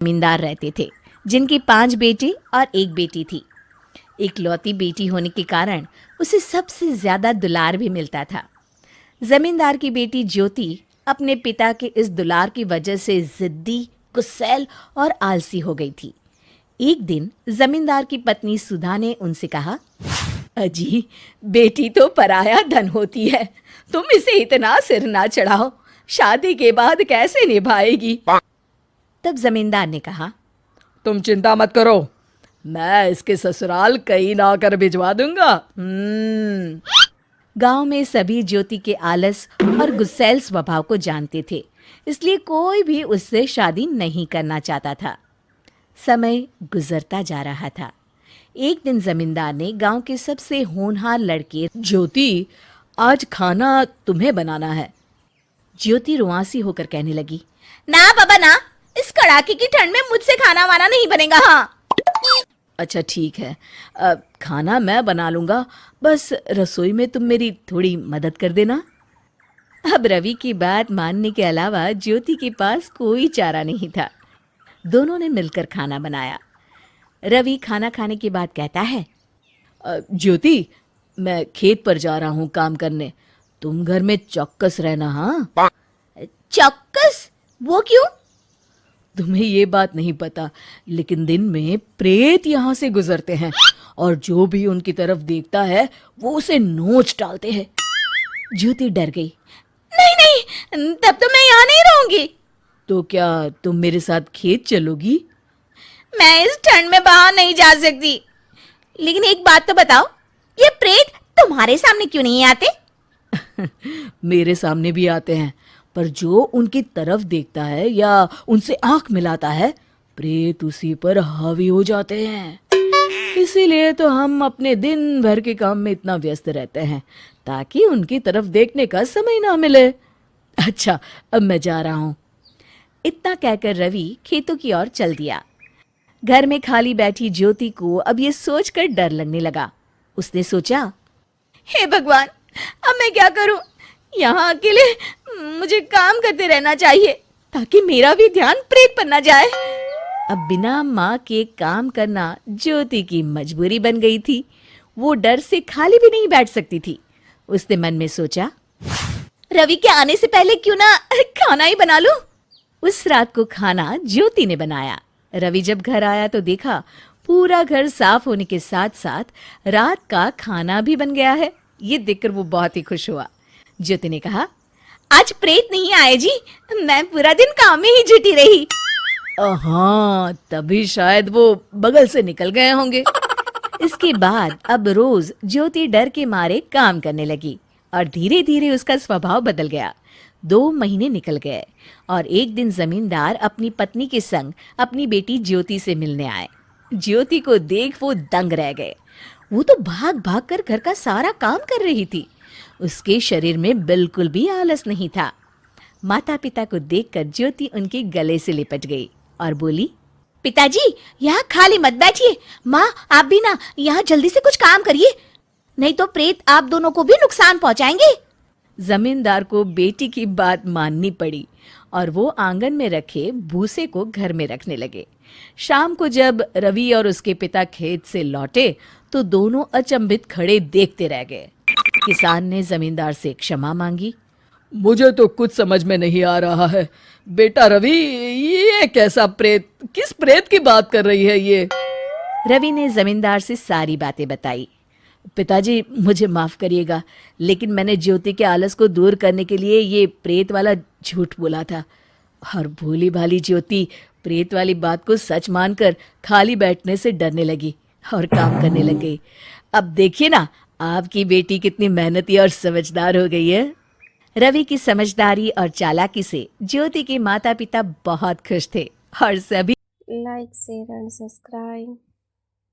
जमींदार रहते थे जिनके 5 बेटे और 1 बेटी थी। इकलौती बेटी होने के कारण उसे सबसे ज्यादा दुलार भी मिलता था। जमींदार की बेटी ज्योति अपने पिता के इस दुलार की वजह से जिद्दी, गुस्सैल और आलसी हो गई थी। एक दिन जमींदार की पत्नी सुधा ने उनसे कहा, अजी, बेटी तो पराया धन होती है, तुम इसे इतना सिर ना चढ़ाओ, शादी के बाद कैसे निभाएगी। तब जमींदार ने कहा, तुम चिंता मत करो, मैं इसके ससुराल कहीं ना कर भिजवा दूंगा। गांव में सभी ज्योति के आलस और गुस्सैल स्वभाव को जानते थे, इसलिए कोई भी उससे शादी नहीं करना चाहता था। समय गुजरता जा रहा था। एक दिन जमींदार ने गांव के सबसे होनहार लड़के, ज्योति, आज खाना तुम्हें बनाना है। ज्योति रुआंसी होकर कहने लगी, ना बाबा ना, इस कड़ाके की ठंड में मुझसे खाना वाना नहीं बनेगा। हाँ, अच्छा ठीक है, खाना मैं बना लूंगा, बस रसोई में तुम मेरी थोड़ी मदद कर देना। अब रवि की बात मानने के अलावा ज्योति के पास कोई चारा नहीं था। दोनों ने मिलकर खाना बनाया। रवि खाना खाने के बाद कहता है, ज्योति, मैं खेत पर जा रहा हूँ काम करने, तुम घर में चौकस रहना। हाँ, चौकस? वो क्यों? तुम्हें ये बात नहीं पता, लेकिन दिन में प्रेत यहाँ से गुजरते हैं और जो भी उनकी तरफ देखता है वो उसे नोच डालते हैं। ज्योति डर गई। नहीं नहीं, तब तो मैं यहाँ नहीं रहूंगी। तो क्या तुम मेरे साथ खेत चलोगी? मैं इस ठंड में बाहर नहीं जा सकती। लेकिन एक बात तो बताओ, ये प्रेत तुम्हारे सामने क्यों नहीं आते? मेरे सामने भी आते हैं, पर जो उनकी तरफ देखता है या उनसे आंख मिलाता है, प्रेत उसी पर हावी हो जाते हैं। इसीलिए तो हम अपने दिन भर के काम में इतना व्यस्त रहते हैं ताकि उनकी तरफ देखने का समय ना मिले। अच्छा, अब मैं जा रहा हूँ। इतना कहकर रवि खेतों की ओर चल दिया। घर में खाली बैठी ज्योति को अब ये सोचकर डर लगने लगा। उसने सोचा, हे भगवान, अब मैं क्या करूं? यहाँ अकेले मुझे काम करते रहना चाहिए ताकि मेरा भी ध्यान प्रेत पर न जाए। अब बिना माँ के काम करना ज्योति की मजबूरी बन गई थी। वो डर से खाली भी नहीं बैठ सकती थी। उसने मन में सोचा, रवि के आने से पहले क्यों ना खाना ही बना लूं। उस रात को खाना ज्योति ने बनाया। रवि जब घर आया तो देखा पूरा घर साफ होने के साथ साथ रात का खाना भी बन गया है। ये देखकर वो बहुत ही खुश हुआ। ज्योति ने कहा, आज प्रेत नहीं आए जी, मैं पूरा दिन काम में ही जुटी रही। हाँ, तभी शायद वो बगल से निकल गए होंगे। इसके बाद अब रोज ज्योति डर के मारे काम करने लगी और धीरे धीरे उसका स्वभाव बदल गया। 2 महीने निकल गए और एक दिन जमींदार अपनी पत्नी के संग अपनी बेटी ज्योति से मिलने आए। ज्योति को देख वो दंग रह गए। वो तो भाग भाग कर घर का सारा काम कर रही थी। उसके शरीर में बिल्कुल भी आलस नहीं था। माता पिता को देखकर ज्योति उनके गले से लिपट गई और बोली, पिताजी, यहाँ खाली मत बैठिए। माँ, आप भी ना यहाँ जल्दी से कुछ काम करिए, नहीं तो प्रेत आप दोनों को भी नुकसान पहुँचाएंगे। जमींदार को बेटी की बात माननी पड़ी और वो आंगन में रखे भूसे को घर में रखने लगे। शाम को जब रवि और उसके पिता खेत से लौटे तो दोनों अचंभित खड़े देखते रह गए। किसान ने जमींदार से क्षमा मांगी। मुझे तो कुछ समझ में नहीं आ रहा है, बेटा रवि, ये कैसा प्रेत, किस प्रेत की बात कर रही है ये? रवि ने जमींदार से सारी बातें बताई। पिताजी, मुझे माफ करिएगा, लेकिन मैंने ज्योति के आलस को दूर करने के लिए ये प्रेत वाला झूठ बोला था और भोली भाली ज्योति प्रेत वाली बात को सच मानकर खाली बैठने से डरने लगी और काम करने लग गई। अब देखिए ना, आपकी बेटी कितनी मेहनती और समझदार हो गई है। रवि की समझदारी और चालाकी से ज्योति के माता पिता बहुत खुश थे और सभी लाइक, शेयर एंड सब्सक्राइब।